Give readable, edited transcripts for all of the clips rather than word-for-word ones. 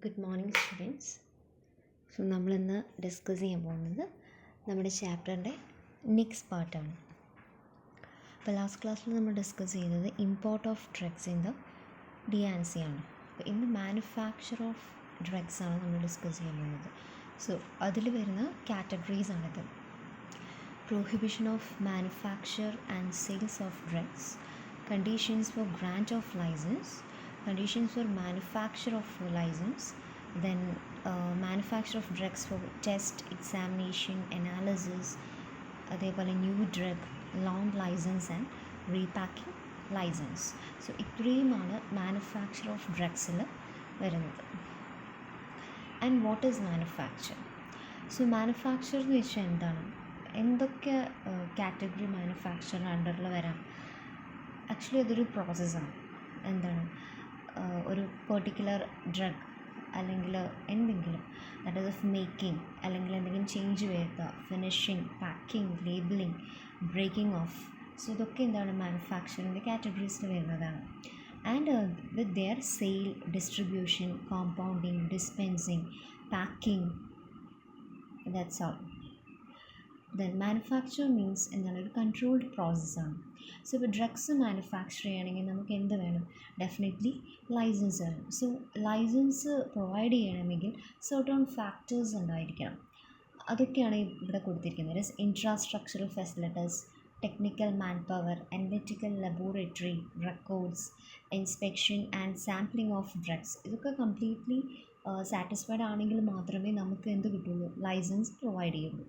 Good morning students. നമ്മളിന്ന് discuss ചെയ്യാൻ പോകുന്നത് നമ്മുടെ ചാപ്റ്ററിൻ്റെ നെക്സ്റ്റ് പാർട്ടാണ്. അപ്പോൾ ലാസ്റ്റ് ക്ലാസ്സിൽ നമ്മൾ ഡിസ്കസ് ചെയ്തത് import of drugs in the DNC ആണ്. അപ്പോൾ ഇന്ന് മാനുഫാക്ചർ ഓഫ് ഡ്രഗ്സ് ആണ് നമ്മൾ ഡിസ്കസ് ചെയ്യാൻ പോകുന്നത്. സോ അതിൽ വരുന്ന കാറ്റഗറീസ് ആണിത്. Prohibition of manufacture and sales of drugs, conditions for grant of license, conditions for manufacture of license, then manufacture of drugs for test, examination, analysis, അതേപോലെ new drug, loan licence and repacking licence. So ഇത്രയുമാണ് manufacture of ഡ്രഗ്സിൽ വരുന്നത്. And what is manufacture? So manufacture എന്ന് വെച്ചാൽ എന്താണ്, എന്തൊക്കെ category മാനുഫാക്ചറിന് അണ്ടറിൽ വരാം? ആക്ച്വലി അതൊരു പ്രോസസ്സാണ്. എന്താണ്, ഒരു പെർട്ടിക്കുലർ ഡ്രഗ് അല്ലെങ്കിൽ എന്തെങ്കിലും ദാറ്റ് ഈസ് ഓഫ് മേക്കിംഗ്, അല്ലെങ്കിൽ എന്തെങ്കിലും ചേഞ്ച് വരുത്തുക, finishing, packing, labelling, breaking of. So ഇതൊക്കെ എന്താണ്, മാനുഫാക്ചറിൻ്റെ കാറ്റഗറീസിൽ വരുന്നതാണ്. And with their sale, distribution, compounding, dispensing, packing, that's all. Then manufacture means എന്താണ്, ഒരു കൺട്രോൾഡ് പ്രോസസ്സാണ്. സോ ഇപ്പോൾ ഡ്രഗ്സ് മാനുഫാക്ചർ ചെയ്യണമെങ്കിൽ നമുക്ക് എന്ത് വേണം? ഡെഫിനറ്റ്ലി ലൈസൻസ് വേണം. സോ ലൈസൻസ് പ്രൊവൈഡ് ചെയ്യണമെങ്കിൽ സർട്ടൺ ഫാക്ടേഴ്സ് ഉണ്ടായിരിക്കണം. അതൊക്കെയാണ് ഇവിടെ കൊടുത്തിരിക്കുന്നത്. Infrastructural facilities, technical manpower, analytical laboratory, records, inspection and sampling of drugs. ഇതൊക്കെ കംപ്ലീറ്റ്ലി സാറ്റിസ്ഫൈഡ് ആണെങ്കിൽ മാത്രമേ നമുക്ക് എന്ത് കിട്ടുള്ളൂ? ലൈസൻസ് പ്രൊവൈഡ് ചെയ്യുള്ളൂ.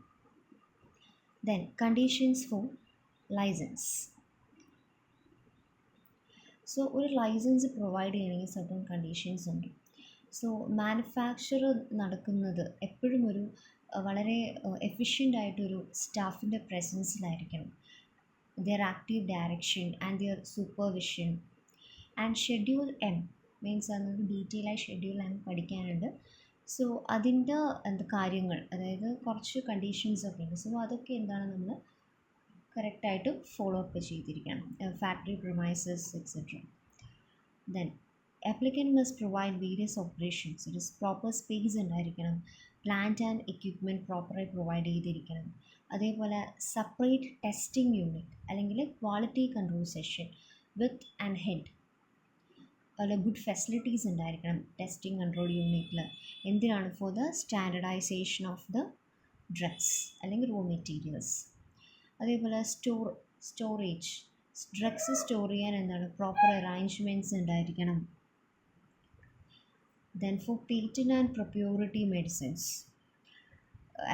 Then conditions for license. So ഒരു ലൈസൻസ് പ്രൊവൈഡ് ചെയ്യണമെങ്കിൽ സർട്ടൺ കണ്ടീഷൻസ് ഉണ്ട്. സോ മാനുഫാക്ചർ നടക്കുന്നത് എപ്പോഴും ഒരു വളരെ എഫിഷ്യൻ്റായിട്ടൊരു സ്റ്റാഫിൻ്റെ പ്രസൻസിലായിരിക്കണം. Their active direction and their supervision. And schedule M means നമുക്ക് ഡീറ്റെയിലായി ഷെഡ്യൂൾ എം പഠിക്കാനുണ്ട്. സോ അതിൻ്റെ കാര്യങ്ങൾ, അതായത് കുറച്ച് കണ്ടീഷൻസൊക്കെ ഉണ്ട്. സോ അതൊക്കെ എന്താണ്, നമ്മൾ കറക്റ്റായിട്ട് ഫോളോ അപ്പ് ചെയ്തിരിക്കണം. Factory premises etcetera. Then applicant must provide various operations. It is proper space ഉണ്ടായിരിക്കണം. പ്ലാന്റ് ആൻഡ് എക്യുപ്മെൻറ്റ് പ്രോപ്പറായി പ്രൊവൈഡ് ചെയ്തിരിക്കണം. അതേപോലെ സെപ്പറേറ്റ് ടെസ്റ്റിംഗ് യൂണിറ്റ് അല്ലെങ്കിൽ quality control section with and head. അതുപോലെ ഗുഡ് ഫെസിലിറ്റീസ് ഉണ്ടായിരിക്കണം ടെസ്റ്റിംഗ് കൺട്രോൾ യൂണിറ്റിൽ. എന്തിനാണ്? For the standardisation of the drugs അല്ലെങ്കിൽ റോ മെറ്റീരിയൽസ്. അതേപോലെ സ്റ്റോറേജ്, ഡ്രഗ്സ് സ്റ്റോർ ചെയ്യാൻ എന്താണ്, പ്രോപ്പർ അറേഞ്ച്മെൻറ്റ്സ് ഉണ്ടായിരിക്കണം. Then for patent and proprietary medicines,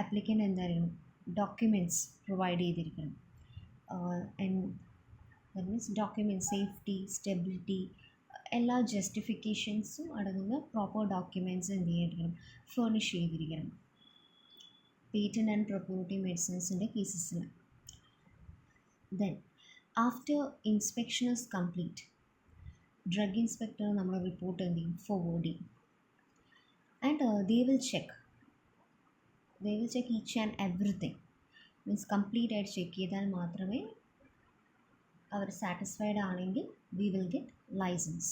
applicant എന്തായിരിക്കണം, ഡോക്യുമെൻറ്റ്സ് പ്രൊവൈഡ് ചെയ്തിരിക്കണം. That means document, safety, stability, എല്ലാ ജസ്റ്റിഫിക്കേഷൻസും അടങ്ങുന്ന പ്രോപ്പർ ഡോക്യുമെൻറ്റ്സ് എന്ത് ചെയ്തിരിക്കണം, ഫർണിഷ് ചെയ്തിരിക്കണം പേറ്റന്റ് ആൻഡ് പ്രൊപ്യൂരിറ്റി മെഡിസിൻസിൻ്റെ കേസസിൽ. Then after inspection is complete, drug inspector നമ്മൾ റിപ്പോർട്ട് എന്ത് ചെയ്യും, ഫോർവേഡ് ചെയ്യും. And they will check each and everything. Means complete ആയിട്ട് ചെക്ക് ചെയ്താൽ മാത്രമേ അവർ സാറ്റിസ്ഫൈഡ് ആണെങ്കിൽ we will get license.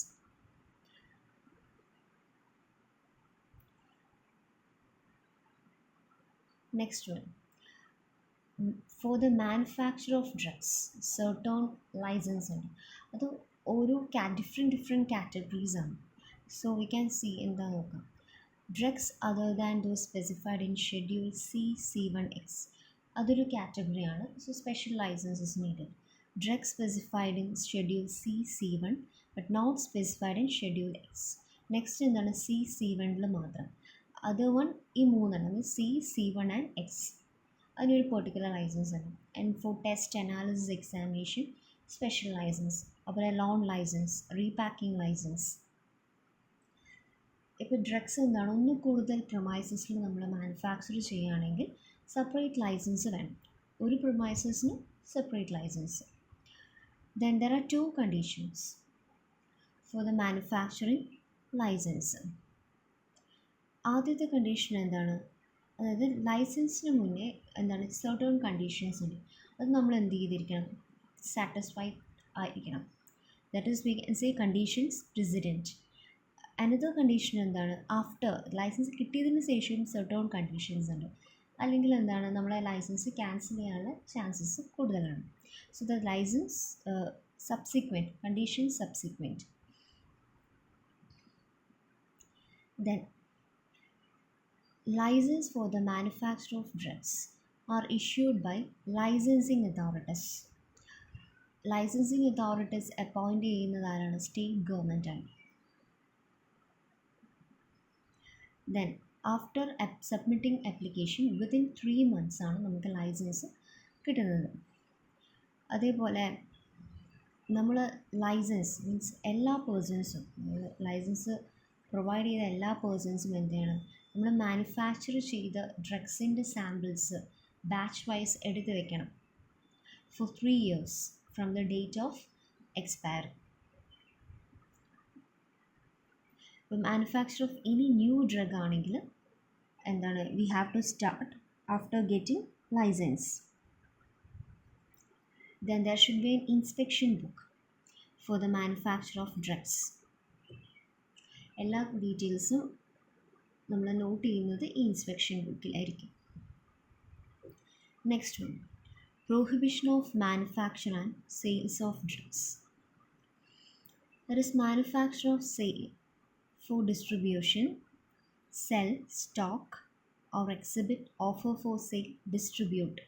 Next one, for the manufacture of drugs certain license ഉണ്ട്. അത് ഓരോ different categories ആണ്. So we can see എന്താ നോക്കാം. Drugs other than those specified in schedule C, C1X, അതൊരു കാറ്റഗറിയാണ്. So special licence is needed. Drugs specified in Schedule C, C1 but not specified in Schedule X. Next എന്താണ്, C, C1 മാത്രം. Other one ഈ മൂന്നെണ്ണം, means C, C1 and X. അതിനൊരു particular licence ആണ്. And for test, analysis, examination special licence. അതുപോലെ loan licence, repacking licence. ഇപ്പോൾ drugs എന്താണ്, ഒന്നും കൂടുതൽ പ്രൊമൈസസിൽ നമ്മൾ മാനുഫാക്ചർ ചെയ്യുകയാണെങ്കിൽ സെപ്പറേറ്റ് ലൈസൻസ് വേണം. ഒരു പ്രൊമൈസസിന് separate licence. Then there are two conditions for the manufacturing license. ആദ്യത്തെ കണ്ടീഷൻ എന്താണ്, അതായത് ലൈസൻസിന് മുന്നേ എന്താണ്, സർട്ടൺ കണ്ടീഷൻസ് ഉണ്ട്. അത് നമ്മൾ എന്ത് ചെയ്തിരിക്കണം, സാറ്റിസ്ഫൈഡ് ആയിരിക്കണം. That is we can say conditions precedent. Another condition എന്താണ്, ആഫ്റ്റർ ലൈസൻസ് കിട്ടിയതിന് ശേഷം സർട്ടൺ കണ്ടീഷൻസ് ഉണ്ട്, അല്ലെങ്കിൽ എന്താണ് നമ്മളെ ലൈസൻസ് ക്യാൻസൽ ചെയ്യാനുള്ള ചാൻസസ് കൂടുതലാണ്. So the licence subsequent condition subsequent. Then license for the manufacture of drugs are issued by licensing authorities. Licensing authorities appoint ചെയ്യുന്നതാണ് സ്റ്റേറ്റ് ഗവൺമെൻറ് ആണ്. Then after submitting application within 3 months ആണ് നമുക്ക് licence കിട്ടുന്നത്. അതേപോലെ നമ്മൾ licence means എല്ലാ പേഴ്സൺസും licence provide ചെയ്ത എല്ലാ പേഴ്സൺസും എന്ത് ചെയ്യണം, നമ്മൾ മാനുഫാക്ചർ ചെയ്ത ഡ്രഗ്സിൻ്റെ സാമ്പിൾസ് ബാച്ച് വൈസ് എടുത്ത് വെക്കണം for 3 years from the date of expire. ഇപ്പോൾ manufacture of any new drug ആണെങ്കിൽ എന്താണ്, we have to start after getting licence. Then there should be an inspection book for the manufacture of drugs. എല്ലാ ഡീറ്റെയിൽസും നമ്മൾ note ചെയ്യുന്നത് ഈ inspection ബുക്കിലായിരിക്കും. Next one, prohibition of manufacture and sales of drugs. There is manufacture of sale for distribution, sell, stock or exhibit, offer for sale, distribute.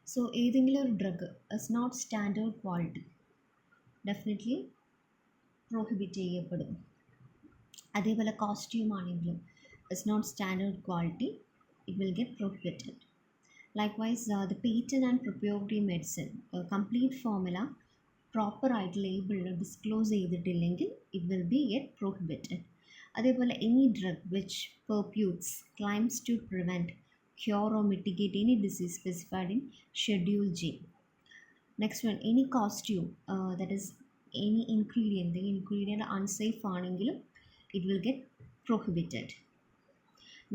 So ഏതെങ്കിലും ഒരു drug is not standard quality definitely prohibit ചെയ്യപ്പെടും. അതേപോലെ costume ആണെങ്കിലും is not standard quality, it will get prohibited. Likewise the patent and proprietary medicine complete formula പ്രോപ്പറായിട്ട് ലേബിളിൽ disclose ചെയ്തിട്ടില്ലെങ്കിൽ it will be get prohibited. അതേപോലെ any drug which purports claims to prevent, cure or mitigate any disease specified in Schedule J. Next one, any costume that is any ingredient, the ingredient unsafe ആണെങ്കിലും it will get prohibited.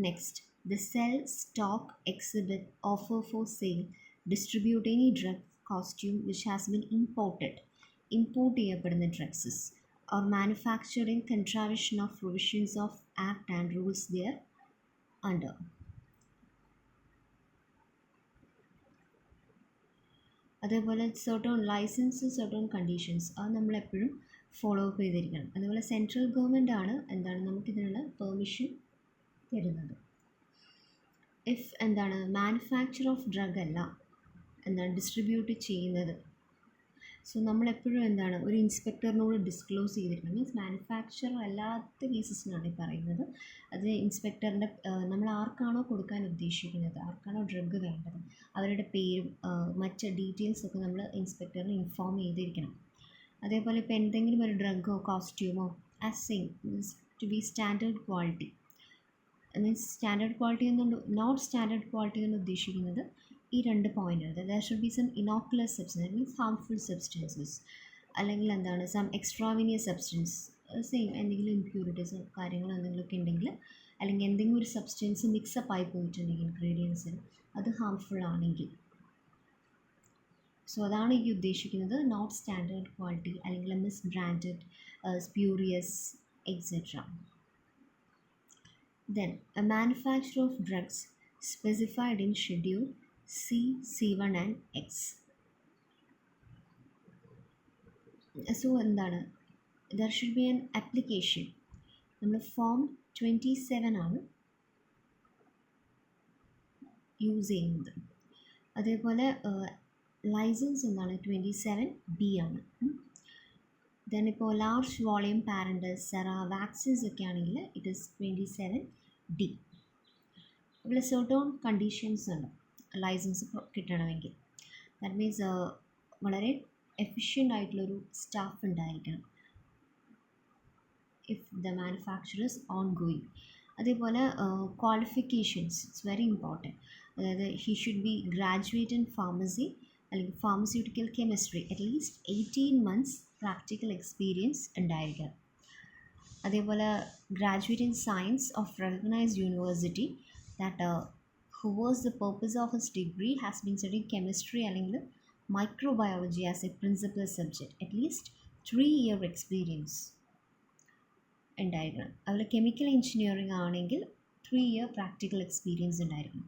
Next, the sell, stock, exhibit, offer for sale, distribute any drug, costume which has been imported, import ചെയ്യപ്പെടുന്ന drugs or manufactured in contravention of provisions of act and rules there under. അതേപോലെ certain licence, certain conditions അത് നമ്മളെപ്പോഴും follow up ചെയ്തിരിക്കണം. അതേപോലെ central government ആണ് എന്താണ് നമുക്കിതിനുള്ള permission തരുന്നത്. If എന്താണ് മാനുഫാക്ചർ ഓഫ് ഡ്രഗ് അല്ല എന്താണ് ഡിസ്ട്രിബ്യൂട്ട് ചെയ്യുന്നത്, സോ നമ്മളെപ്പോഴും എന്താണ് ഒരു ഇൻസ്പെക്ടറിനോട് ഡിസ്ക്ലോസ് ചെയ്തിരിക്കണം. മീൻസ് മാനുഫാക്ചർ അല്ലാത്ത കേസസിനാണ് ഈ പറയുന്നത്. അത് ഇൻസ്പെക്ടറിൻ്റെ നമ്മൾ ആർക്കാണോ കൊടുക്കാൻ ഉദ്ദേശിക്കുന്നത്, ആർക്കാണോ ഡ്രഗ് വേണ്ടത്, അവരുടെ പേരും മറ്റ് ഡീറ്റെയിൽസൊക്കെ നമ്മൾ ഇൻസ്പെക്ടറിന് ഇൻഫോം ചെയ്തിരിക്കണം. അതേപോലെ ഇപ്പോൾ എന്തെങ്കിലും ഒരു ഡ്രഗോ കോസ്റ്റ്യൂമോ as same to be standard quality. Means standard quality എന്നുകൊണ്ട് നോട്ട് സ്റ്റാൻഡേർഡ് ക്വാളിറ്റി എന്ന് ഉദ്ദേശിക്കുന്നത് ഈ 2 പോയിൻ്റ് ഉണ്ട്. There should be some innocuous substance means harmful substances, അല്ലെങ്കിൽ എന്താണ് സം എക്സ്ട്രാവിനിയസ് സബ്സ്റ്റൻസ്, സെയിം എന്തെങ്കിലും ഇംപ്യൂരിറ്റീസോ കാര്യങ്ങളോ എന്തെങ്കിലുമൊക്കെ ഉണ്ടെങ്കിൽ, അല്ലെങ്കിൽ എന്തെങ്കിലും ഒരു സബ്സ്റ്റൻസ് മിക്സപ്പ് ആയി പോയിട്ടുണ്ടെങ്കിൽ ഇൻഗ്രീഡിയൻസിന് അത് ഹാംഫുൾ ആണെങ്കിൽ, സോ അതാണ് ഈ ഉദ്ദേശിക്കുന്നത് നോട്ട് സ്റ്റാൻഡേർഡ് ക്വാളിറ്റി അല്ലെങ്കിൽ misbranded, spurious etcetera. Then a manufacturer of drugs specified in Schedule C, C1 and X. So എന്താണ്, there should be an application. നമ്മൾ ഫോം 27 ആണ് യൂസ് ചെയ്യുന്നത്. അതേപോലെ ലൈസൻസ് എന്താണ് 27B ആണ്. ദെൻ ഇപ്പോൾ large volume parenteral sera vaccines ഒക്കെ ആണെങ്കിൽ ഇറ്റ് ഈസ് 27D. ഇവിടെ സർട്ടൺ കണ്ടീഷൻസ് ഉണ്ട് ലൈസൻസ് കിട്ടണമെങ്കിൽ. ദാറ്റ് മീൻസ് വളരെ എഫിഷ്യൻ്റ് ആയിട്ടുള്ളൊരു സ്റ്റാഫ് ഉണ്ടായിരിക്കണം if the manufacture is ongoing. അതേപോലെ ക്വാളിഫിക്കേഷൻസ് ഇറ്റ്സ് വെരി ഇമ്പോർട്ടൻറ്റ്. അതായത് he should be graduate in pharmacy അല്ലെങ്കിൽ pharmaceutical chemistry, at least 18 months practical experience ഉണ്ടായിരിക്കണം. അതേപോലെ graduate in science of recognised university that who was the purpose of his degree has been studying chemistry അല്ലെങ്കിൽ microbiology as a principal subject, at least 3-year experience ഉണ്ടായിരിക്കണം. അതുപോലെ chemical engineering ആണെങ്കിൽ 3-year practical experience ഉണ്ടായിരിക്കണം.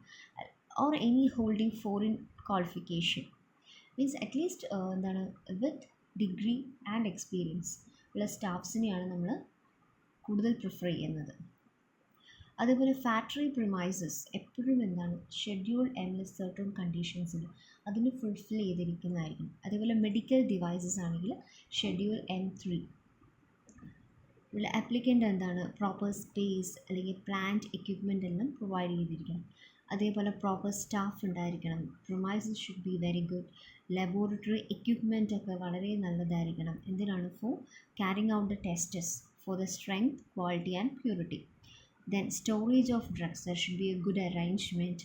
Or any holding foreign qualification means at least എന്താണ് with degree and experience ഉള്ള സ്റ്റാഫ്സിനെയാണ് നമ്മൾ കൂടുതൽ prefer ചെയ്യുന്നത്. അതേപോലെ ഫാക്ടറി പ്രിമൈസസ് എപ്പോഴും എന്താണ് ഷെഡ്യൂൾ എമ്മിൽ സർട്ടൺ കണ്ടീഷൻസിൽ അതിന് ഫുൾഫിൽ ചെയ്തിരിക്കുന്നതായിരിക്കും. അതേപോലെ മെഡിക്കൽ ഡിവൈസസ് ആണെങ്കിൽ ഷെഡ്യൂൾ M3. ഇവിടെ ആപ്ലിക്കൻ്റ് എന്താണ് പ്രോപ്പർ സ്പേസ് അല്ലെങ്കിൽ പ്ലാന്റ് എക്യുപ്മെൻ്റ് എല്ലാം പ്രൊവൈഡ് ചെയ്തിരിക്കണം. അതേപോലെ പ്രോപ്പർ സ്റ്റാഫ് ഉണ്ടായിരിക്കണം. Premises should be very good. Laboratory equipment ഒക്കെ വളരെ നല്ലതായിരിക്കണം. എന്തിനാണ്? For carrying out the tests for the strength, quality and purity. Then storage of drugs, there should be a good arrangement.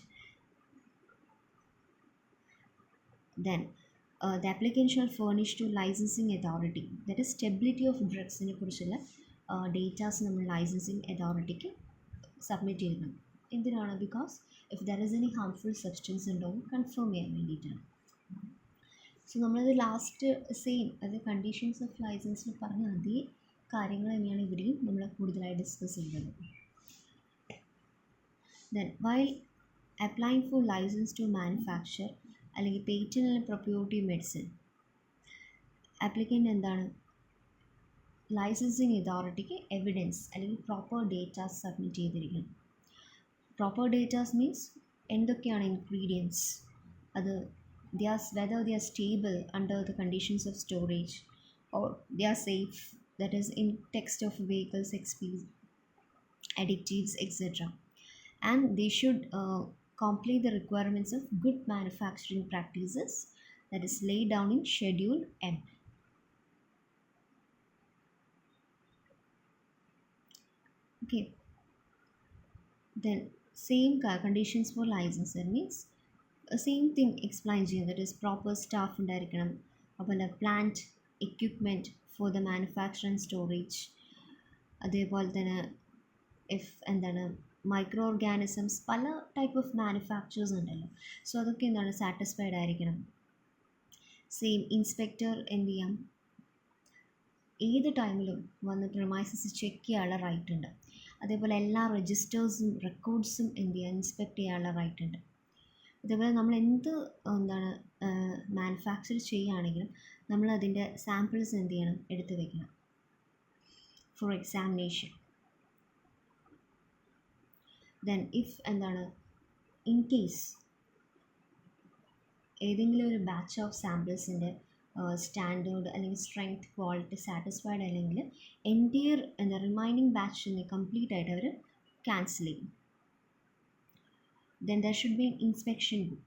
Then the applicant shall furnish to licensing authority, that is stability of drugs നെ കുറിച്ചുള്ള datas നമ്മൾ licensing അതോറിറ്റിക്ക് submit ചെയ്യണം. എന്തിനാണ്? Because if there is any harmful substance ഉണ്ടോ എന്ന് confirm ചെയ്യാൻ വേണ്ടിയിട്ടാണ്. സോ നമ്മളത് ലാസ്റ്റ് സെയിം അത് കണ്ടീഷൻസ് ഓഫ് ലൈസൻസിൽ പറഞ്ഞ അതേ കാര്യങ്ങൾ തന്നെയാണ് ഇവിടെയും നമ്മൾ കൂടുതലായി ഡിസ്കസ് ചെയ്യുന്നത്. Then while applying for license to manufacture അല്ലെങ്കിൽ പേറ്റന്റ് ആൻഡ് പ്രൊപ്യൂട്ടീവ് മെഡിസിൻ ആപ്ലിക്കൻ്റ് എന്താണ് ലൈസൻസിങ് അതോറിറ്റിക്ക് എവിഡൻസ് അല്ലെങ്കിൽ പ്രോപ്പർ ഡേറ്റാസ് സബ്മിറ്റ് ചെയ്തിരിക്കണം. പ്രോപ്പർ ഡേറ്റാസ് മീൻസ് എന്തൊക്കെയാണ് ഇൻഗ്രീഡിയൻസ്, അത് whether they are stable under the conditions of storage or they are safe, that is in text of vehicles, additives, etc. And they should complete the requirements of good manufacturing practices that is laid down in Schedule M. Okay. Then same conditions for licensor means same thing explains here, that is proper staff ഉണ്ടായിരിക്കണം. അതുപോലെ plant equipment for the manufacture and storage. അതേപോലെ തന്നെ എന്താണ് micro organisms പല type of manufacturers ഉണ്ടല്ലോ. So അതൊക്കെ എന്താണ് satisfied ആയിരിക്കണം. സെയിം ഇൻസ്പെക്ടർ എന്ത് ചെയ്യാം, ഏത് ടൈമിലും വന്ന് പ്രിമൈസസ് ചെക്ക് ചെയ്യാനുള്ള റൈറ്റ് ഉണ്ട്. അതേപോലെ എല്ലാ രജിസ്റ്റേഴ്സും റെക്കോർഡ്സും എന്ത് ചെയ്യുക ഇൻസ്പെക്ട് ചെയ്യാനുള്ള റൈറ്റ് ഉണ്ട്. അതേപോലെ നമ്മൾ എന്ത് എന്താണ് മാനുഫാക്ചർ ചെയ്യുകയാണെങ്കിലും നമ്മൾ അതിൻ്റെ സാമ്പിൾസ് എന്ത് ചെയ്യണം, എടുത്ത് വയ്ക്കണം ഫോർ എക്സാമിനേഷൻ. ദെൻ ഇഫ് എന്താണ് ഇൻ കേസ് ഏതെങ്കിലും ഒരു ബാച്ച് ഓഫ് സാമ്പിൾസിൻ്റെ സ്റ്റാൻഡേർഡ് അല്ലെങ്കിൽ സ്ട്രെങ്ത്, ക്വാളിറ്റി സാറ്റിസ്ഫൈഡ് അല്ലെങ്കിൽ എൻറ്റയർ റിമൈനിങ് ബാച്ചിനെ കംപ്ലീറ്റ് ആയിട്ട് അവർ ക്യാൻസൽ ചെയ്യും. Then there should be an inspection book.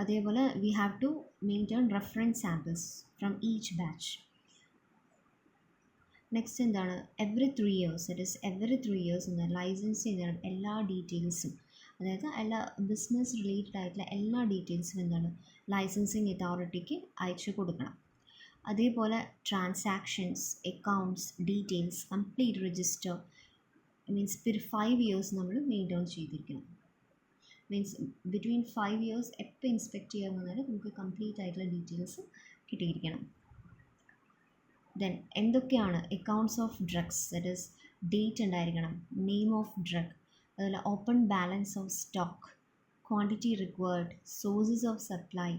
അതേപോലെ we have to maintain reference samples from each batch. Next എന്താണ് every 3 years, that is every 3 years എന്താണ് licence ചെയ്യണം എല്ലാ ഡീറ്റെയിൽസും, അതായത് എല്ലാ ബിസിനസ് റിലേറ്റഡ് ആയിട്ടുള്ള എല്ലാ ഡീറ്റെയിൽസും എന്താണ് ലൈസൻസിങ് അതോറിറ്റിക്ക് അയച്ചു കൊടുക്കണം. അതേപോലെ transactions, accounts, details complete register means 5 years നമ്മൾ മെയിൻറ്റെയിൻ ചെയ്തിരിക്കണം. മീൻസ് ബിറ്റ്വീൻ 5 years എപ്പോൾ ഇൻസ്പെക്ട് ചെയ്യാൻ വന്നാലും നമുക്ക് കംപ്ലീറ്റ് ആയിട്ടുള്ള ഡീറ്റെയിൽസ് കിട്ടിയിരിക്കണം. ദെൻ എന്തൊക്കെയാണ് accounts of drugs, that is date ഉണ്ടായിരിക്കണം, നെയിം ഓഫ് ഡ്രഗ്, അതുപോലെ open balance of stock, quantity required, sources of supply,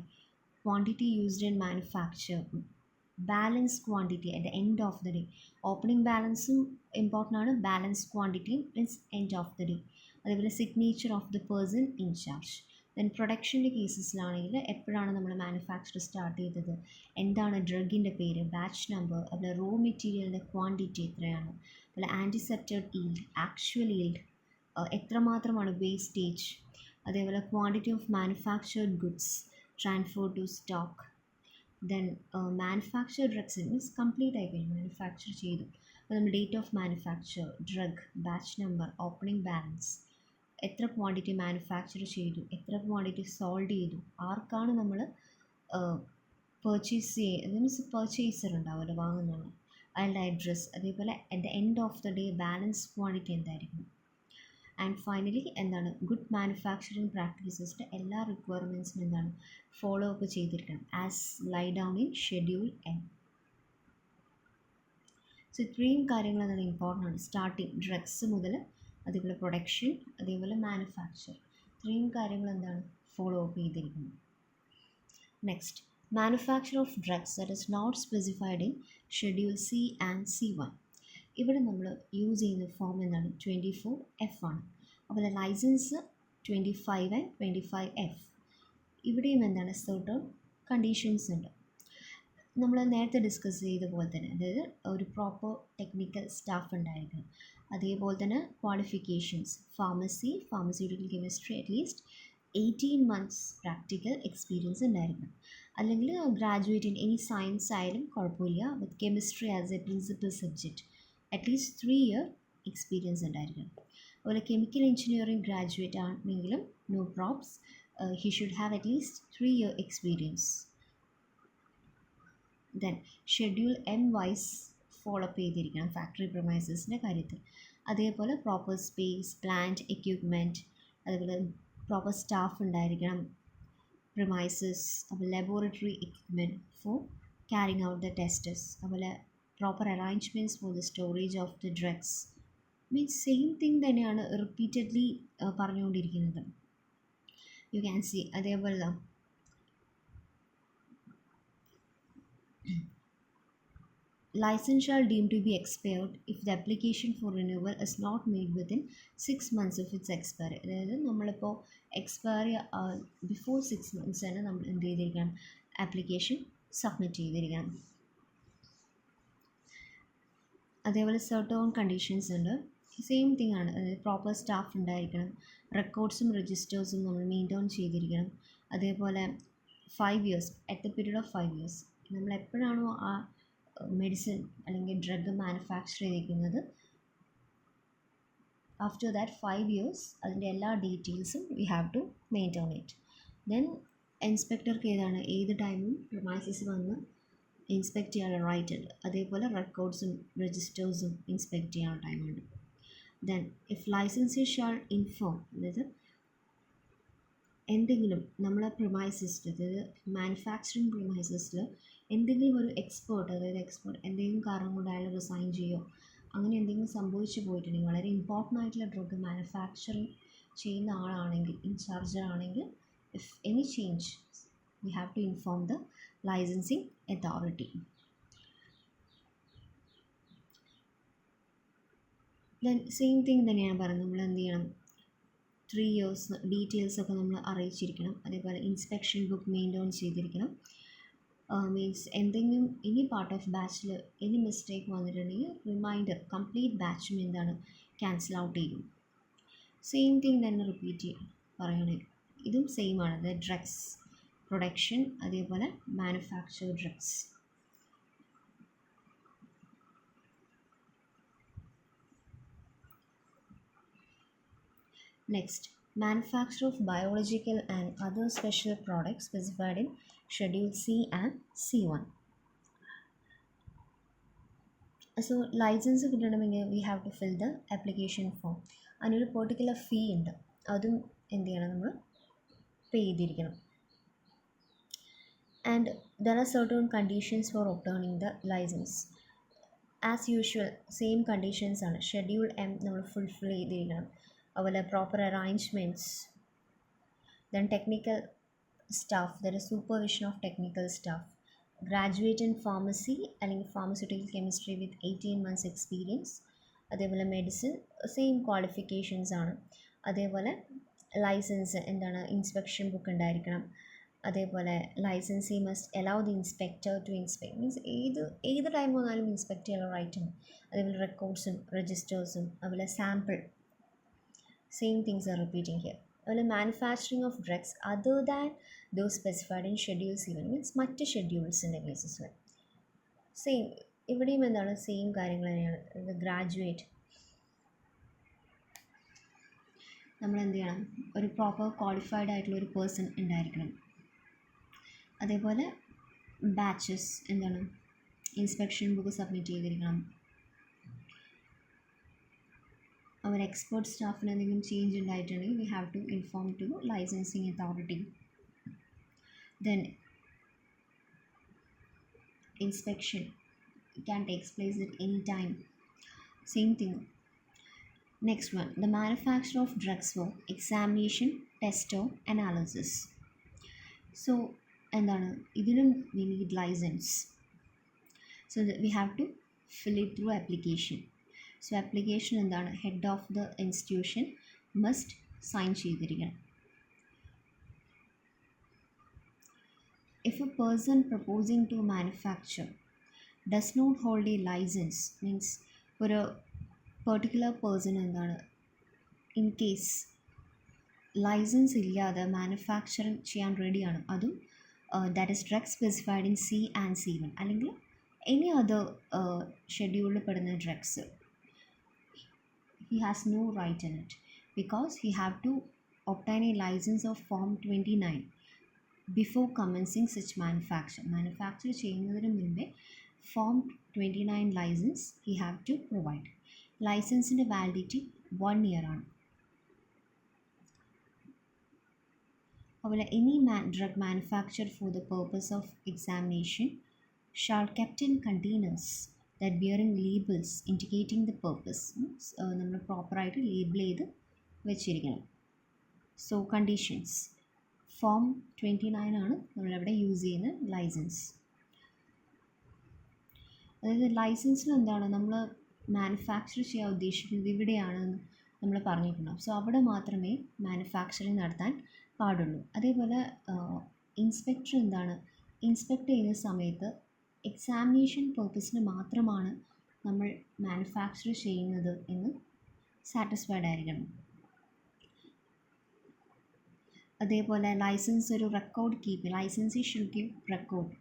quantity used in manufacture, balance quantity at the end of the day. Opening ബാലൻസും important ആണ്, balance ക്വാണ്ടിറ്റിയും means end of the day. അതേപോലെ signature of the person in charge. Then പ്രൊഡക്ഷൻ്റെ കേസസിലാണെങ്കിൽ എപ്പോഴാണ് നമ്മൾ manufacture start ചെയ്തത്, എന്താണ് ഡ്രഗിൻ്റെ പേര്, ബാച്ച് നമ്പർ, അതുപോലെ റോ മെറ്റീരിയലിൻ്റെ ക്വാണ്ടിറ്റി എത്രയാണ്, അതുപോലെ ആൻറ്റിസെപ്റ്റഡ് ഈൽഡ്, ആക്ച്വൽ ഈൽഡ്, എത്രമാത്രമാണ് വേസ്റ്റേജ്, അതേപോലെ quantity of manufactured goods transfer to stock. Then manufacture drugs means complete ആയി കഴിഞ്ഞു, മാനുഫാക്ചർ ചെയ്തു. അപ്പോൾ നമ്മൾ date of manufacture, drug, batch number, opening balance, എത്ര ക്വാണ്ടിറ്റി മാനുഫാക്ചർ ചെയ്തു, എത്ര ക്വാണ്ടിറ്റി സോൾഡ് ചെയ്തു, ആർക്കാണ് നമ്മൾ പർച്ചേസ് മീൻസ് പർച്ചേസർ ഉണ്ടാവുമല്ലോ വാങ്ങുന്നതാണ്, അയാളുടെ അഡ്രസ്സ്, അതേപോലെ at the end of the day balance quantity എന്തായിരിക്കും. ആൻഡ് ഫൈനലി എന്താണ് ഗുഡ് മാനുഫാക്ചറിങ് പ്രാക്ടീസസിൻ്റെ എല്ലാ റിക്വയർമെൻറ്റ്സും എന്താണ് ഫോളോ അപ്പ് ചെയ്തിരിക്കണം as lie down in schedule N. So ഇത്രയും കാര്യങ്ങൾ എന്താണ് ഇമ്പോർട്ടൻ്റ് ആണ്. സ്റ്റാർട്ടിങ് ഡ്രഗ്സ് മുതൽ അതേപോലെ പ്രൊഡക്ഷൻ അതേപോലെ മാനുഫാക്ചർ ഇത്രയും കാര്യങ്ങൾ എന്താണ് ഫോളോ അപ്പ് ചെയ്തിരിക്കുന്നത്. Next, manufacture of drugs that is not specified in schedule C and C1. ഇവിടെ നമ്മൾ യൂസ് ചെയ്യുന്ന ഫോം എന്താണ് 24F ആണ്. അതുപോലെ ലൈസൻസ് 25 ആൻഡ് 25F. ഇവിടെയും എന്താണ് സർട്ടൺ കണ്ടീഷൻസ് ഉണ്ട്. നമ്മൾ നേരത്തെ ഡിസ്കസ് ചെയ്ത പോലെ തന്നെ, അതായത് ഒരു പ്രോപ്പർ ടെക്നിക്കൽ സ്റ്റാഫ് ഉണ്ടായിരിക്കണം. അതേപോലെ തന്നെ qualifications pharmacy, pharmaceutical chemistry at least 18 months practical experience ഉണ്ടായിരിക്കണം. അല്ലെങ്കിൽ ഗ്രാജുവേറ്റ് ഇൻ എനി സയൻസ് ആയാലും കുഴപ്പമില്ല, with chemistry as a principal subject at least 3 year experience ഉണ്ടായിരിക്കണം. അതുപോലെ കെമിക്കൽ എഞ്ചിനീയറിംഗ് ഗ്രാജുവേറ്റ് ആണെങ്കിലും no probs, he should have at least 3 year experience. Then schedule M wise follow up ചെയ്തിരിക്കണം factory പ്രൊമൈസസിൻ്റെ കാര്യത്തിൽ. അതേപോലെ proper space, plant, equipment, അതേപോലെ proper staff ഉണ്ടായിരിക്കണം, premises, അതുപോലെ laboratory equipment four carrying out the tests, അതുപോലെ proper arrangements for the storage of the drugs. Means same thing തന്നെയാണ് repeatedly പറഞ്ഞുകൊണ്ടിരിക്കുന്നത്. You can see. അതേപോലെ license shall deem to be expired if the application for renewal is not made within 6 months of its expiry. അതായത് നമ്മളിപ്പോൾ expiry before 6 months തന്നെ നമ്മൾ എന്ത് ചെയ്തിരിക്കണം, application submit ചെയ്തിരിക്കണം. അതേപോലെ സർട്ടൺ കണ്ടീഷൻസ് ഉണ്ട്. സെയിം തിങ് ആണ്. അതായത് പ്രോപ്പർ സ്റ്റാഫ് ഉണ്ടായിരിക്കണം, റെക്കോർഡ്സും രജിസ്റ്റേഴ്സും നമ്മൾ മെയിൻറ്റെയിൻ ചെയ്തിരിക്കണം. അതേപോലെ 5 years, at the period of 5 years നമ്മൾ എപ്പോഴാണോ ആ മെഡിസിൻ അല്ലെങ്കിൽ ഡ്രഗ് മാനുഫാക്ചർ ചെയ്തിരിക്കുന്നത്, ആഫ്റ്റർ ദാറ്റ് 5 years അതിൻ്റെ എല്ലാ ഡീറ്റെയിൽസും we have to maintain it. Then ഇൻസ്പെക്ടർക്ക് ഏത് ടൈമും പ്രൊമൈസസ് വന്ന് ഇൻസ്പെക്ട് ചെയ്യാനുള്ള റൈറ്റ് ഉണ്ട്. അതേപോലെ റെക്കോർഡ്സും രജിസ്റ്റേഴ്സും ഇൻസ്പെക്ട് ചെയ്യാനുള്ള ടൈമുണ്ട്. Then if licensee shall inform, അതായത് എന്തെങ്കിലും നമ്മളെ പ്രൊമൈസസിൽ, അതായത് മാനുഫാക്ചറിങ് പ്രൊമൈസസിൽ എന്തെങ്കിലും ഒരു എക്സ്പേർട്ട് എന്തെങ്കിലും കാരണം കൊണ്ട് അയാൾ റിസൈൻ ചെയ്യുമോ, അങ്ങനെ എന്തെങ്കിലും സംഭവിച്ചു പോയിട്ടുണ്ടെങ്കിൽ, വളരെ ഇമ്പോർട്ടൻ്റ് ആയിട്ടുള്ള ഡ്രഗ് മാനുഫാക്ചറിങ് ചെയ്യുന്ന ആളാണെങ്കിൽ, ഇൻചാർജർ ആണെങ്കിൽ, if any change we have to inform the licensing authority. Then same thing തന്നെയാണ് പറയുന്നത്. നമ്മൾ എന്ത് ചെയ്യണം, 3 years ഡീറ്റെയിൽസൊക്കെ നമ്മൾ അറിയിച്ചിരിക്കണം. അതേപോലെ ഇൻസ്പെക്ഷൻ ബുക്ക് മെയിൻറ്റെയിൻ ചെയ്തിരിക്കണം. മീൻസ് എന്തെങ്കിലും ഇനി പാർട്ട് ഓഫ് ബാച്ചിൽ എനി മിസ്റ്റേക്ക് വന്നിട്ടുണ്ടെങ്കിൽ റിമൈൻഡർ കംപ്ലീറ്റ് ബാച്ചും എന്താണ് ക്യാൻസൽ ഔട്ട് ചെയ്യും. സെയിം തിങ് തന്നെ റിപ്പീറ്റ് പറയണേ. ഇതും സെയിം ആണ്. അത് ഡ്രഗ്സ് പ്രൊഡക്ഷൻ അതേപോലെ manufacture drugs. Next, manufacture of biological and other special products specified in Schedule C and C1. So license കിട്ടണമെങ്കിൽ we have to fill the application form. അതിനൊരു particular ഫീ ഉണ്ട്, അതും എന്ത് ചെയ്യണം, നമ്മൾ പേ ചെയ്തിരിക്കണം. And there are certain conditions for obtaining the license. As usual, same conditions ആണ്. Schedule M നമ്മൾ ഫുൾഫിൽ ചെയ്തിരിക്കണം. അതുപോലെ proper arrangements, then technical staff, there is supervision of technical staff, graduate in pharmacy അല്ലെങ്കിൽ pharmaceutical chemistry with 18 months experience. അതേപോലെ medicine same qualifications ആണ്. അതേപോലെ licence എന്താണ്, inspection book ഉണ്ടായിരിക്കണം. അതേപോലെ licensee must allow the inspector to inspect, means ഏത് time വന്നാലും inspect ചെയ്യാനുള്ള റൈറ്റ് ഉണ്ട്. അതേപോലെ റെക്കോർഡ്സും രജിസ്റ്റേഴ്സും, അതുപോലെ sample. Same things are repeating here. അതുപോലെ manufacturing of drugs other than those specified in schedule C1, means മറ്റ് ഷെഡ്യൂൾസിൻ്റെ കേസസിൽ സെയിം. ഇവിടെയും എന്താണ്, സെയിം കാര്യങ്ങൾ തന്നെയാണ്. ഗ്രാജുവേറ്റ് നമ്മൾ എന്ത് ചെയ്യണം, ഒരു പ്രോപ്പർ ക്വാളിഫൈഡ് ആയിട്ടുള്ള ഒരു പേഴ്സൺ ഉണ്ടായിരിക്കണം. അതേപോലെ ബാച്ചസ് എന്താണ്, ഇൻസ്പെക്ഷൻ ബുക്ക് സബ്മിറ്റ് ചെയ്തിരിക്കണം. our expert സ്റ്റാഫിന് എന്തെങ്കിലും ചേഞ്ച് ഉണ്ടായിട്ടുണ്ടെങ്കിൽ we have to inform to licensing authority. Then inspection can take place at any time. Same thing. Next one, the manufacture of drugs for examination, test or analysis. So എന്താണ് ഇതിനും we need license. So that we have to fill it through application. So application എന്താണ് head of the institution must sign ചെയ്തിരിക്കണം. If a person proposing to manufacture does not hold a license, means ഒരു particular person എന്താണ് in case licence ഇല്ലാതെ manufacturing ചെയ്യാൻ റെഡിയാണ്, അതും that is drug specified in C and C1 അല്ലെങ്കിൽ any other ഷെഡ്യൂളിൽ പെടുന്ന drugs, he has no right in it because he have to obtain a license of Form 29 before commencing such manufacture ചെയ്യുന്നതിന് മുൻപേ Form 29 license he have to provide. ലൈസൻസിൻ്റെ validity 1 year ആണ്. അതുപോലെ any drug manufacture for the purpose of examination shall kept in containers that bearing labels indicating the purpose. നമ്മൾ പ്രോപ്പറായിട്ട് label ചെയ്ത് വെച്ചിരിക്കണം. So conditions Form 29 ആണ് നമ്മളിവിടെ യൂസ് ചെയ്യുന്ന ലൈസൻസ്. അതായത് ലൈസൻസിൽ എന്താണ് നമ്മൾ മാനുഫാക്ചർ ചെയ്യാൻ ഉദ്ദേശിക്കുന്നത് ഇവിടെയാണെന്ന് നമ്മൾ പറഞ്ഞിട്ടുണ്ടാവും. സോ അവിടെ മാത്രമേ മാനുഫാക്ചറിങ് നടത്താൻ പാടുള്ളൂ. അതേപോലെ ഇൻസ്പെക്ടർ എന്താണ് ഇൻസ്പെക്ട് ചെയ്യുന്ന സമയത്ത് എക്സാമിനേഷൻ പർപ്പസിന് മാത്രമാണ് നമ്മൾ മാനുഫാക്ചർ ചെയ്യുന്നത് എന്ന് സാറ്റിസ്ഫൈഡ് ആയിരിക്കണം. അതേപോലെ ലൈസൻസ് ഒരു record keep, licensee should give record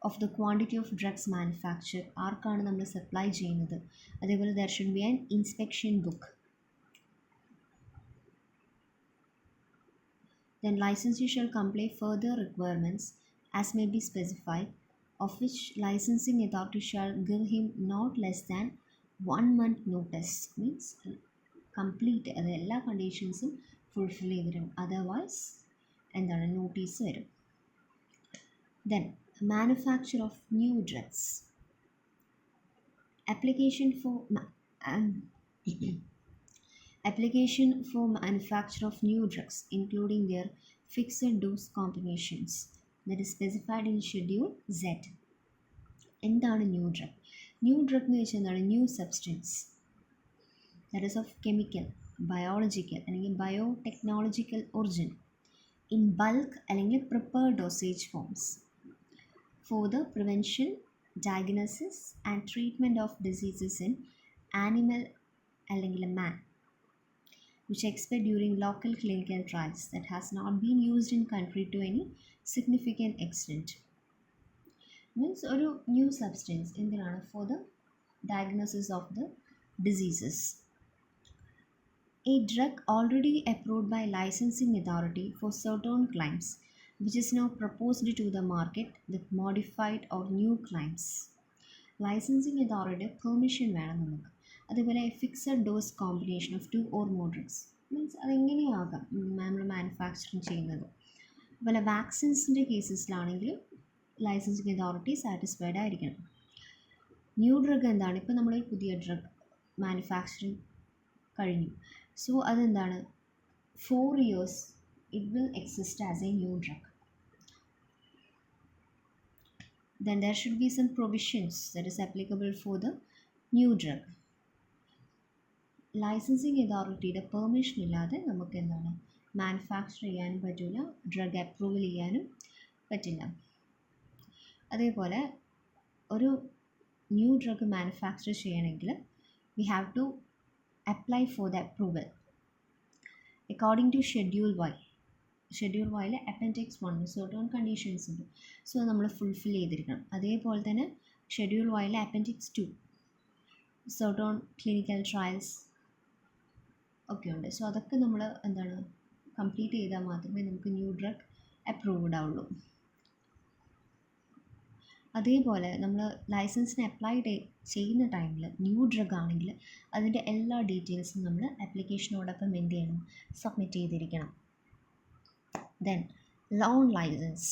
of the quantity of drugs manufacture, ആർക്കാണ് നമ്മൾ സപ്ലൈ ചെയ്യുന്നത്. അതേപോലെ there should be an inspection book. Then licensee shall comply further requirements as may be specified, of which licensing authority shall give him not less than 1 month notice. Means complete അത് എല്ലാ കണ്ടീഷൻസും fulfil ചെയ്തിരും, otherwise എന്താണ് notice വരും. Then manufacture of new drugs. Application for manufacture of new drugs including their fixed dose combinations that is specified in Schedule Z. എന്താണ് new drug? New drug എന്ന് വെച്ചാൽ എന്താണ് new substance that is of chemical, biological അല്ലെങ്കിൽ biotechnological origin in bulk അല്ലെങ്കിൽ prepared dosage forms for the prevention, diagnosis and treatment of diseases in animal അല്ലെങ്കിൽ മാൻ, which expert during local clinical trials that has not been used in country to any significant extent. Means ഒരു new substance എന്തിനാണ് for the diagnosis of the diseases. A drug already approved by licensing authority for certain claims which is now proposed to the market with modified or new claims. Licensing authority permission വേണം നമുക്ക്. അതേപോലെ fixed dose combination of 2 or more drugs, means അതെങ്ങനെയാകാം നമ്മൾ manufacturing ചെയ്യുന്നത്. അതുപോലെ വാക്സിൻസിൻ്റെ കേസസിലാണെങ്കിൽ licensing authority satisfied ആയിരിക്കണം. ന്യൂ ഡ്രഗ് എന്താണ്, ഇപ്പോൾ നമ്മൾ പുതിയ ഡ്രഗ് മാനുഫാക്ചറിങ് കഴിഞ്ഞു, സോ അതെന്താണ് 4 years it will exist as a new drug. Then there should be some provisions that is applicable for the new drug. Licensing അതോറിറ്റിയുടെ പെർമിഷൻ ഇല്ലാതെ നമുക്ക് എന്താണ് മാനുഫാക്ചർ ചെയ്യാനും പറ്റില്ല, ഡ്രഗ് അപ്രൂവൽ ചെയ്യാനും പറ്റില്ല. അതേപോലെ ഒരു ന്യൂ ഡ്രഗ് മാനുഫാക്ചർ ചെയ്യണമെങ്കിൽ we have to apply for the approval according to schedule Y. Schedule വൈയിൽ അപ്പൻഡിക്സ് 1 സർട്ടൺ കണ്ടീഷൻസ് ഉണ്ട്, സോ നമ്മൾ ഫുൾഫിൽ ചെയ്തിരിക്കണം. അതേപോലെ തന്നെ ഷെഡ്യൂൾ വൈയിൽ അപ്പൻഡിക്സ് 2 സർട്ടൺ ക്ലിനിക്കൽ ട്രയൽസ് ഒക്കെ ഉണ്ട്. സോ അതൊക്കെ നമ്മൾ എന്താണ് കംപ്ലീറ്റ് ചെയ്താൽ മാത്രമേ നമുക്ക് ന്യൂ ഡ്രഗ് അപ്രൂവ്ഡ് ആവുള്ളൂ. അതേപോലെ നമ്മൾ ലൈസൻസിന് അപ്ലൈ ചെയ്യുന്ന ടൈമിൽ ന്യൂ ഡ്രഗ് ആണെങ്കിൽ അതിൻ്റെ എല്ലാ ഡീറ്റെയിൽസും നമ്മൾ ആപ്ലിക്കേഷനോടൊപ്പം എന്ത് ചെയ്യണം, സബ്മിറ്റ് ചെയ്തിരിക്കണം. Then loan licence.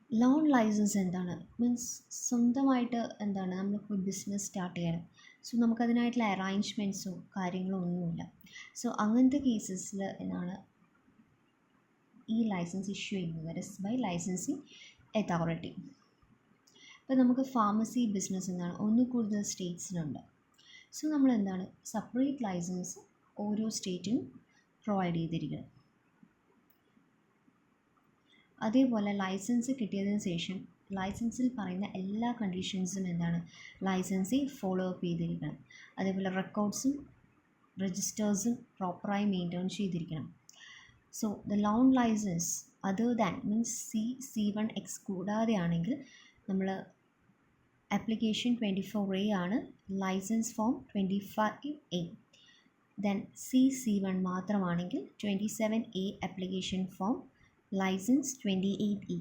Loan licence എന്താണ്? മീൻസ് സ്വന്തമായിട്ട് എന്താണ് നമ്മളിപ്പോൾ ബിസിനസ് സ്റ്റാർട്ട് ചെയ്യണം. സോ നമുക്കതിനായിട്ടുള്ള അറേഞ്ച്മെൻറ്റ്സോ കാര്യങ്ങളോ ഒന്നുമില്ല. സോ അങ്ങനത്തെ കേസസിൽ എന്നാണ് ഈ ലൈസൻസ് ഇഷ്യൂ ചെയ്യുന്നത്. That is by licensing authority. ഇപ്പോൾ നമുക്ക് ഫാർമസി ബിസിനസ് എന്താണ് ഒന്ന് കൂടുതൽ സ്റ്റേറ്റ്സിനുണ്ട്. സോ നമ്മൾ എന്താണ് സെപ്പറേറ്റ് ലൈസൻസ് ഓരോ സ്റ്റേറ്റിനും പ്രൊവൈഡ് ചെയ്തിരിക്കണം. അതേപോലെ ലൈസൻസ് കിട്ടിയതിന് ശേഷം ലൈസൻസിൽ പറയുന്ന എല്ലാ കണ്ടീഷൻസും എന്താണ് ലൈസൻസിൽ ഫോളോ അപ്പ് ചെയ്തിരിക്കണം. അതേപോലെ റെക്കോർഡ്സും രജിസ്റ്റേഴ്സും പ്രോപ്പറായി മെയിൻറ്റെയിൻ ചെയ്തിരിക്കണം. So the loan licence other than means C1X കൂടാതെ ആണെങ്കിൽ നമ്മൾ ആപ്ലിക്കേഷൻ 24A ആണ്, licence form 25A. Then C1 മാത്രമാണെങ്കിൽ 27A application form, licence 28E.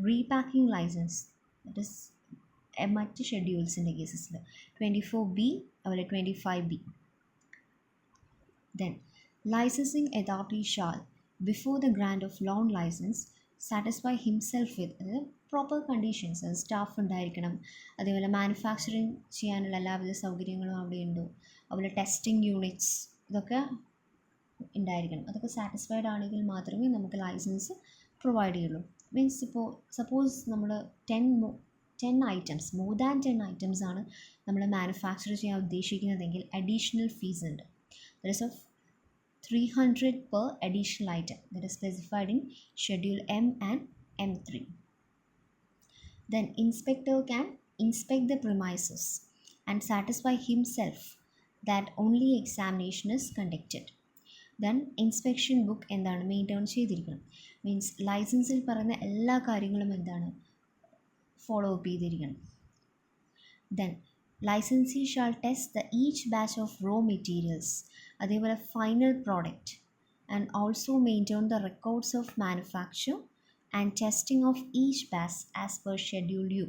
Repacking licence that is മറ്റ് ഷെഡ്യൂൾസിൻ്റെ കേസസിൽ 24B അതുപോലെ 25B. Then licensing authority shall before the grant of loan license satisfy himself with proper conditions. Staff ഉണ്ടായിരിക്കണം, അതേപോലെ manufacturing ചെയ്യാനുള്ള എല്ലാവിധ സൗകര്യങ്ങളും അവിടെ ഉണ്ടോ, അതുപോലെ ടെസ്റ്റിംഗ് യൂണിറ്റ്സ് ഇതൊക്കെ ഉണ്ടായിരിക്കണം. അതൊക്കെ സാറ്റിസ്ഫൈഡ് ആണെങ്കിൽ മാത്രമേ നമുക്ക് ലൈസൻസ് പ്രൊവൈഡ് ചെയ്യുള്ളൂ. മീൻസ് ഇപ്പോൾ സപ്പോസ് നമ്മൾ 10 items മോർ ദാൻ 10 items ആണ് നമ്മൾ മാനുഫാക്ചർ ചെയ്യാൻ ഉദ്ദേശിക്കുന്നതെങ്കിൽ അഡീഷണൽ ഫീസ് ഉണ്ട്. There is of 300 per additional item that is specified in Schedule M and M3. Then inspector can inspect the premises and satisfy himself that only examination is conducted. Then inspection book എന്താണ് maintain ചെയ്തിരിക്കണം. Means ലൈസൻസിൽ പറയുന്ന എല്ലാ കാര്യങ്ങളും എന്താണ് follow up ചെയ്തിരിക്കണം. Then licensee shall test the each batch of raw materials, അതേപോലെ final product, and also maintain the records of manufacture and testing of each batch as per schedule U.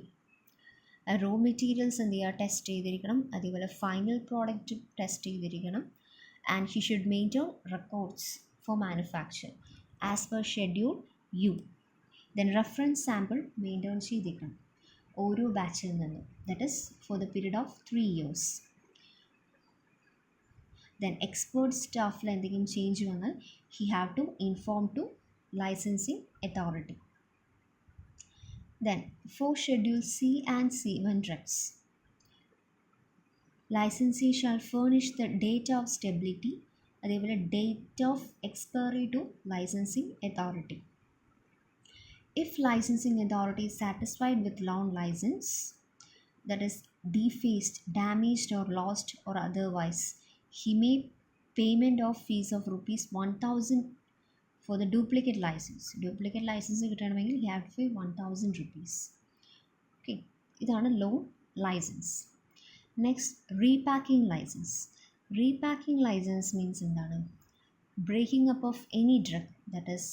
Raw materials എന്ത് ചെയ്യുക, test ചെയ്തിരിക്കണം, അതേപോലെ final product test ചെയ്തിരിക്കണം, and he should maintain records for manufacture as per schedule U. Then reference sample maintain ചെയ്തിരിക്കണം ഓരോ ബാച്ചിൽ നിന്നും, that is for the period of 3 years. Then expert സ്റ്റാഫിൽ എന്തെങ്കിലും ചേഞ്ച് വന്നാൽ he have to inform to licensing authority. Then for schedule C and C1 drugs, licensee shall furnish the date of stability, അതേപോലെ date of expiry to licensing authority. If licensing authority is satisfied with loan license that is defaced, damaged or lost or otherwise, he may payment of fees of rupees 1000 for the duplicate license. Duplicate license കിട്ടണമെങ്കിൽ he have to pay 1000 rupees. Okay, ഇതാണ് loan licence. Next repacking licence. Repacking licence means എന്താണ്, breaking up of any drug that is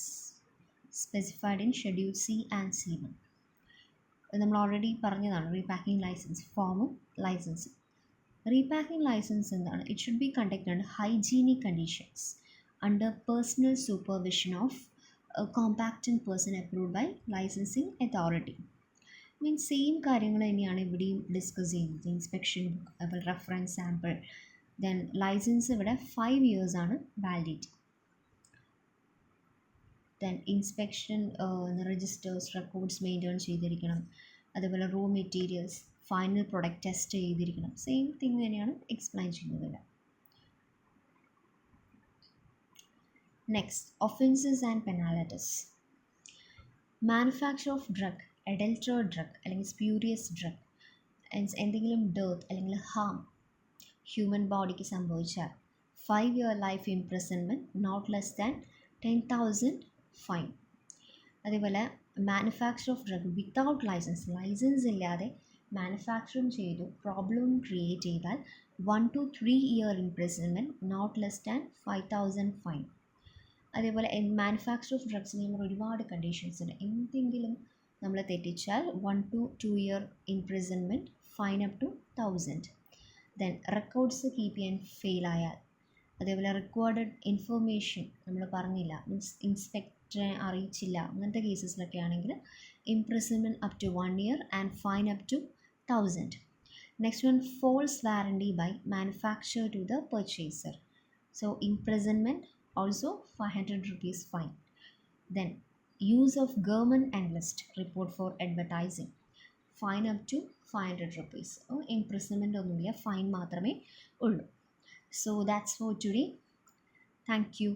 specified in schedule C and C1. നമ്മൾ already പറഞ്ഞതാണ് repacking licence ഫോമും ലൈസൻസും. Repacking licence എന്താണ്, it should be conducted under hygienic conditions under personal supervision of competent person approved by licensing authority. Means same കാര്യങ്ങൾ തന്നെയാണ് ഇവിടെയും discuss ചെയ്യുന്നത്. Inspection book, അതുപോലെ റെഫറൻസ് സാമ്പിൾ, ദെൻ ലൈസൻസ് ഇവിടെ 5 years ആണ് വാലിഡിറ്റി. Then inspection registers records maintain ചെയ്തിരിക്കണം, അതേപോലെ raw materials final product test ചെയ്തിരിക്കണം. സെയിം തിങ് തന്നെയാണ് എക്സ്പ്ലെയിൻ ചെയ്യുന്നത് ഇവിടെ. Next offences and penalties. Manufacture of drug, അഡൾട്ടറേറ്റ് drug അല്ലെങ്കിൽ സ്പ്യൂരിയസ് ഡ്രഗ്, എന്തെങ്കിലും ഡേർത്ത് അല്ലെങ്കിൽ ഹാം ഹ്യൂമൻ ബോഡിക്ക് സംഭവിച്ചാൽ 5 year life imprisonment, not less than 10,000 fine. അതേപോലെ manufacture of drug without licence, licence ഇല്ലാതെ മാനുഫാക്ചറിങ് ചെയ്തു പ്രോബ്ലം ക്രിയേറ്റ് ചെയ്താൽ 1 to 3 year imprisonment, not less than 5,000 fine. അതേപോലെ മാനുഫാക്ചർ ഓഫ് ഡ്രഗ്സിന് നമ്മൾ ഒരുപാട് കണ്ടീഷൻസ് ഉണ്ട്. എന്തെങ്കിലും നമ്മൾ തെറ്റിച്ചാൽ 1 to 2 year imprisonment, fine up to 1000. Then records keep ചെയ്യാൻ ഫെയിൽ ആയാൽ, അതേപോലെ റിക്വയർഡ് ഇൻഫർമേഷൻ നമ്മൾ പറഞ്ഞില്ല, മീൻസ് ഇൻസ്പെക്ടറെ അറിയിച്ചില്ല, അങ്ങനത്തെ കേസസിലൊക്കെ ആണെങ്കിൽ imprisonment up to 1 year and fine up to 1000. Next one, false warranty by manufacturer to the purchaser. So imprisonment, also 500 rupees fine. Then use of government enlist report for advertising, fine up to 500 rupees. Imprisonment onnulla, fine maatrame ullu. So that's for today. Thank you.